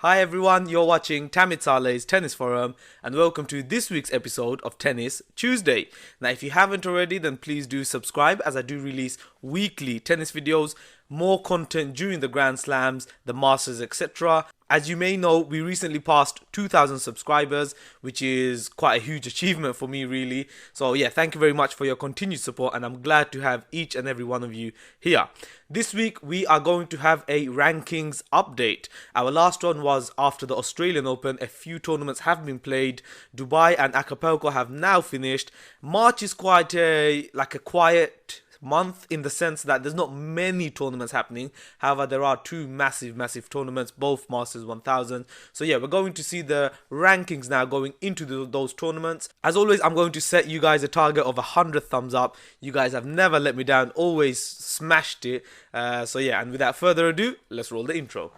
Hi everyone, you're watching Tamit Saleh's Tennis Forum and welcome to this week's episode of Tennis Tuesday. Now if you haven't already, then please do subscribe as I do release weekly tennis videos, more content during the Grand Slams, the Masters, etc. As you may know, we recently passed 2,000 subscribers, which is quite a huge achievement for me really. So yeah, thank you very much for your continued support and I'm glad to have each and every one of you here. This week we are going to have a rankings update. Our last one was after the Australian Open. A few tournaments have been played. Dubai and Acapulco have now finished. March is quite a quiet month in the sense that there's not many tournaments happening. However, there are two massive tournaments, both Masters 1000. So yeah, we're going to see the rankings now going into those tournaments. As always, I'm going to set you guys a target of 100 thumbs up. You guys have never let me down, always smashed it. So yeah, and without further ado, let's roll the intro.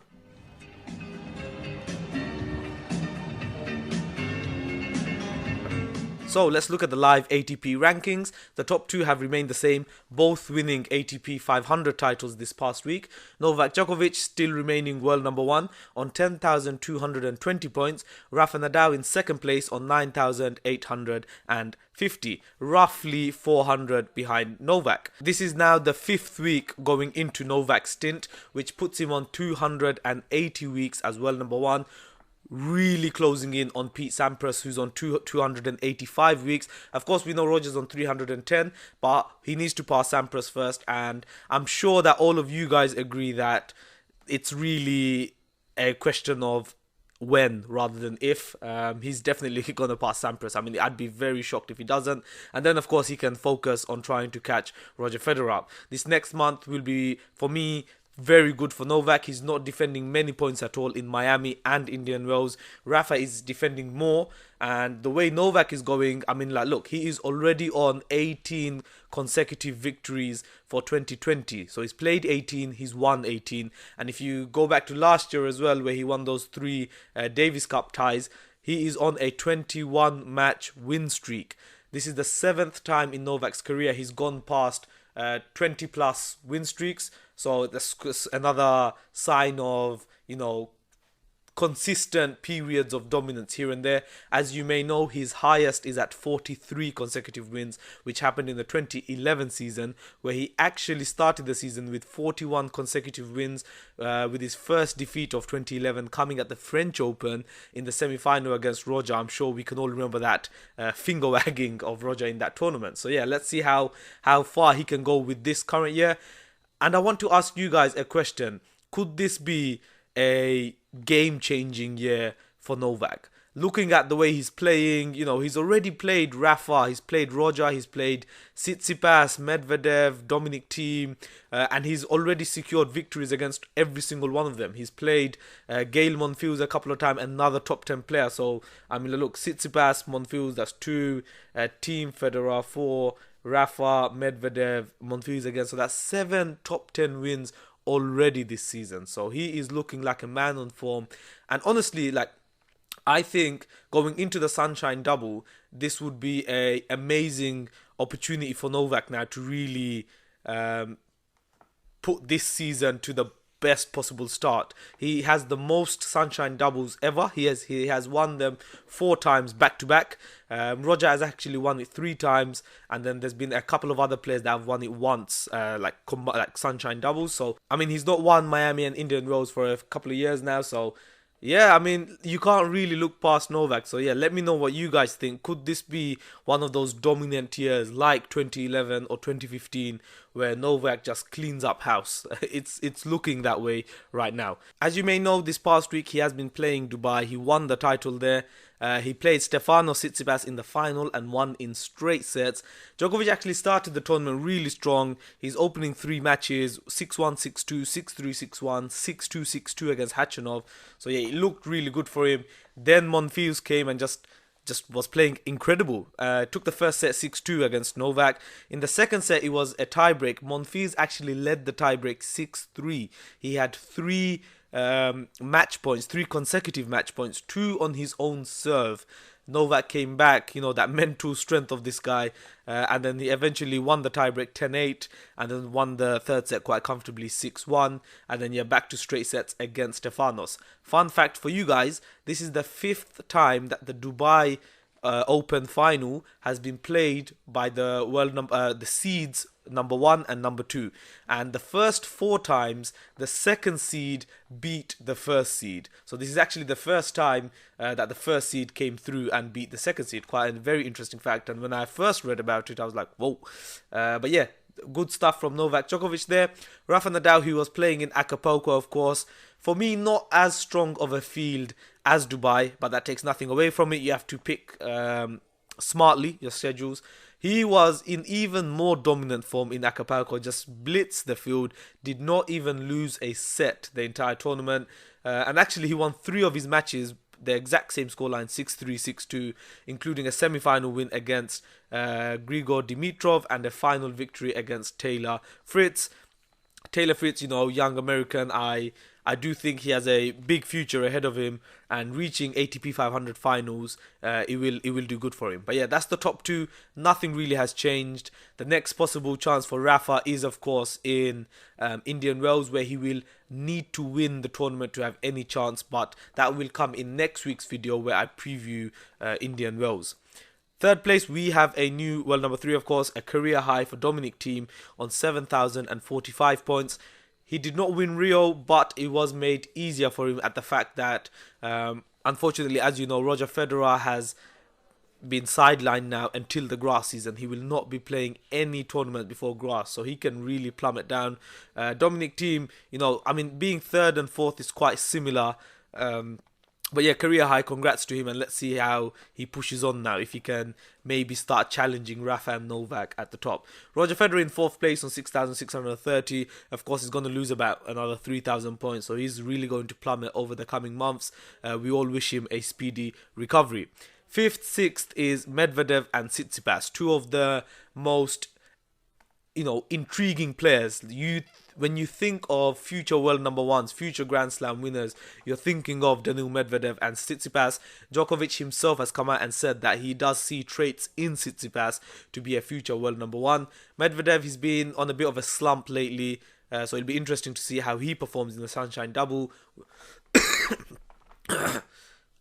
So let's look at the live ATP rankings. The top two have remained the same, both winning ATP 500 titles this past week. Novak Djokovic still remaining world number one on 10,220 points. Rafa Nadal in second place on 9,850, roughly 400 behind Novak. This is now the fifth week going into Novak's stint, which puts him on 280 weeks as world number one. Really closing in on Pete Sampras, who's on 285 weeks. Of course, we know Roger's on 310, but he needs to pass Sampras first. And I'm sure that all of you guys agree that it's really a question of when rather than if. He's definitely going to pass Sampras. I mean, I'd be very shocked if he doesn't. And then, of course, he can focus on trying to catch Roger Federer up. This next month will be, for me, very good for Novak. He's not defending many points at all in Miami and Indian Wells. Rafa is defending more, and the way Novak is going, I mean, like, look, he is already on 18 consecutive victories for 2020. So he's played 18, he's won 18, and if you go back to last year as well, where he won those three Davis Cup ties, he is on a 21 match win streak. This is the 7th time in Novak's career he's gone past 20 plus win streaks. So that's another sign of, consistent periods of dominance here and there. As you may know, his highest is at 43 consecutive wins, which happened in the 2011 season, where he actually started the season with 41 consecutive wins, with his first defeat of 2011 coming at the French Open in the semi-final against Roger. I'm sure we can all remember that finger wagging of Roger in that tournament. So yeah, let's see how far he can go with this current year. And I want to ask you guys a question. Could this be a game-changing year for Novak? Looking at the way he's playing, he's already played Rafa, he's played Roger, he's played Tsitsipas, Medvedev, Dominic Thiem, and he's already secured victories against every single one of them. He's played Gael Monfils a couple of times, another top 10 player. So, I mean, look, Tsitsipas, Monfils, that's 2, Thiem, Federer, 4, Rafa, Medvedev, Monfils again. So that's 7 top 10 wins already this season. So he is looking like a man on form. And honestly, I think going into the Sunshine Double, this would be an amazing opportunity for Novak now to really put this season to the best possible start. He has the most Sunshine Doubles ever. He has won them 4 times back to back. Roger has actually won it 3 times, and then there's been a couple of other players that have won it once, like Sunshine Doubles. So I mean, he's not won Miami and Indian Wells for a couple of years now. So yeah, I mean, you can't really look past Novak. So yeah, let me know what you guys think. Could this be one of those dominant years like 2011 or 2015 where Novak just cleans up house? It's looking that way right now. As you may know, this past week he has been playing Dubai. He won the title there. He played Stefano Tsitsipas in the final and won in straight sets. Djokovic actually started the tournament really strong. His opening 3 matches, 6-1, 6-2, 6-3, 6-1, 6-2, 6-2 against Khachanov. So yeah, it looked really good for him. Then Monfils came and just was playing incredible. Took the first set 6-2 against Novak. In the second set, it was a tiebreak. Monfils actually led the tiebreak 6-3. He had 3 match points, 3 consecutive match points, 2 on his own serve. Novak came back, that mental strength of this guy, and then he eventually won the tiebreak 10-8, and then won the third set quite comfortably 6-1, and then back to straight sets against Stefanos. Fun fact for you guys, this is the 5th time that the Dubai Open final has been played by the seeds number 1 and number 2, and the first 4 times the second seed beat the first seed. So this is actually the first time that the first seed came through and beat the second seed. Quite a very interesting fact, and when I first read about it I was like, whoa. But yeah, good stuff from Novak Djokovic there. Rafa Nadal, who was playing in Acapulco, of course, for me not as strong of a field as Dubai, but that takes nothing away from it. You have to pick smartly your schedules. He was in even more dominant form in Acapulco, just blitzed the field, did not even lose a set the entire tournament, and actually he won 3 of his matches, the exact same scoreline, 6-3, 6-2, including a semi-final win against Grigor Dimitrov and a final victory against Taylor Fritz. Taylor Fritz, young American, I do think he has a big future ahead of him, and reaching ATP 500 finals, it will do good for him. But yeah, that's the top 2. Nothing really has changed. The next possible chance for Rafa is, of course, in Indian Wells, where he will need to win the tournament to have any chance. But that will come in next week's video, where I preview Indian Wells. Third place, we have a new world number 3, of course, a career high for Dominic Thiem on 7,045 points. He did not win Rio, but it was made easier for him at the fact that, unfortunately, as you know, Roger Federer has been sidelined now until the grass season. He will not be playing any tournament before grass, so he can really plummet down. Dominic Thiem, being 3rd and 4th is quite similar. But yeah, career high, congrats to him, and let's see how he pushes on now, if he can maybe start challenging Rafa and Novak at the top. Roger Federer in 4th place on 6,630. Of course, he's going to lose about another 3,000 points, so he's really going to plummet over the coming months. We all wish him a speedy recovery. 5th, 6th is Medvedev and Tsitsipas, 2 of the most intriguing players. When you think of future world number 1s, future Grand Slam winners, you're thinking of Daniil Medvedev and Tsitsipas. Djokovic himself has come out and said that he does see traits in Tsitsipas to be a future world number 1. Medvedev has been on a bit of a slump lately, so it'll be interesting to see how he performs in the Sunshine Double.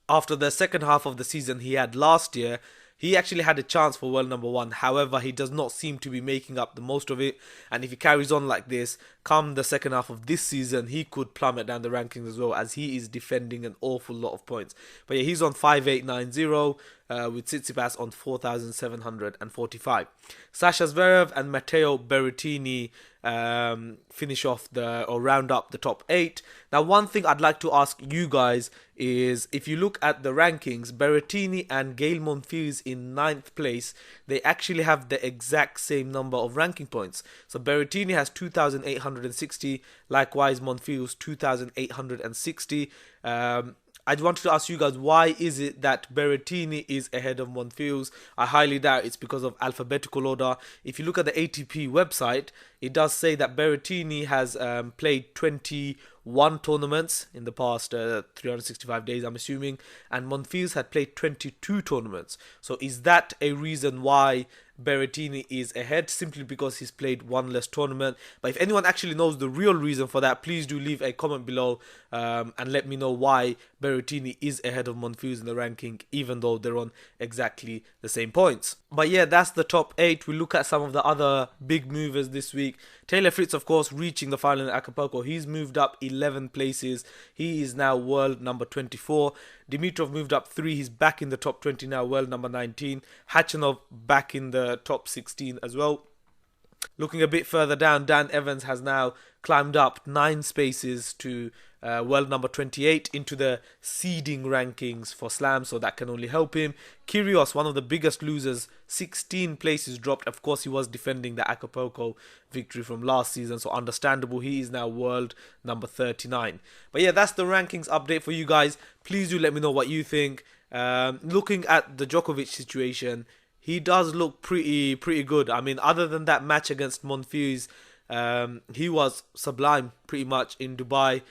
After the second half of the season he had last year, he actually had a chance for world number 1. However, he does not seem to be making up the most of it. And if he carries on like this, come the second half of this season, he could plummet down the rankings as well, as he is defending an awful lot of points. But yeah, he's on 5890 with Tsitsipas on 4,745. Sasha Zverev and Matteo Berrettini finish off or round up the top 8. Now, one thing I'd like to ask you guys is, if you look at the rankings, Berrettini and Gael Monfils in 9th place, they actually have the exact same number of ranking points. So Berrettini has 2,860, likewise Monfils 2,860. I wanted to ask you guys, why is it that Berrettini is ahead of Monfils? I highly doubt it's because of alphabetical order. If you look at the ATP website, it does say that Berrettini has played 21 tournaments in the past 365 days, I'm assuming, and Monfils had played 22 tournaments. So is that a reason why Berrettini is ahead? Simply because he's played one less tournament? But if anyone actually knows the real reason for that, please do leave a comment below and let me know why Berrettini is ahead of Monfils in the ranking, even though they're on exactly the same points. But yeah, that's the top 8. We look at some of the other big movers this week. Taylor Fritz, of course, reaching the final in Acapulco. He's moved up 11 places. He is now world number 24. Dimitrov moved up 3. He's back in the top 20 now, world number 19. Khachanov back in the top 16 as well. Looking a bit further down, Dan Evans has now climbed up 9 spaces to world number 28 into the seeding rankings for Slam, so that can only help him. Kyrgios, one of the biggest losers, 16 places dropped. Of course, he was defending the Acapulco victory from last season, so understandable. He is now world number 39. But yeah, that's the rankings update for you guys. Please do let me know what you think. Looking at the Djokovic situation, he does look pretty good. I mean, other than that match against Monfils, he was sublime pretty much in Dubai.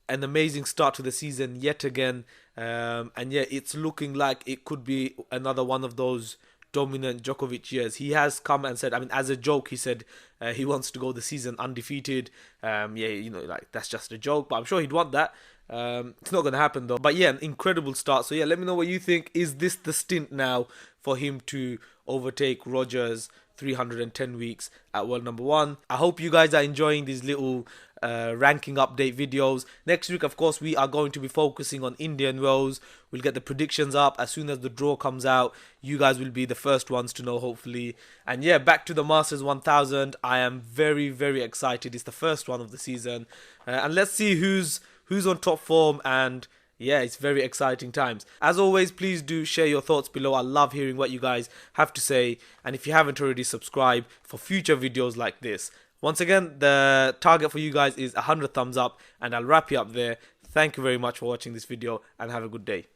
an amazing start to the season yet again. And yeah, it's looking like it could be another one of those dominant Djokovic years. He has come and said, I mean, as a joke, he said he wants to go the season undefeated. Yeah, you know, like that's just a joke, but I'm sure he'd want that. It's not going to happen though. But yeah, an incredible start. So yeah, let me know what you think. Is this the stint now for him to overtake Rogers 310 weeks at world number one? I hope you guys are enjoying these little ranking update videos. Next week, of course, we are going to be focusing on Indian Wells. We'll get the predictions up as soon as the draw comes out. You guys will be the first ones to know, hopefully. And yeah, back to the Masters 1000. I am very, very excited. It's the first one of the season, and let's see who's on top form. And yeah, it's very exciting times. As always, please do share your thoughts below. I love hearing what you guys have to say. And if you haven't already, subscribe for future videos like this. Once again, the target for you guys is 100 thumbs up, and I'll wrap you up there. Thank you very much for watching this video, and have a good day.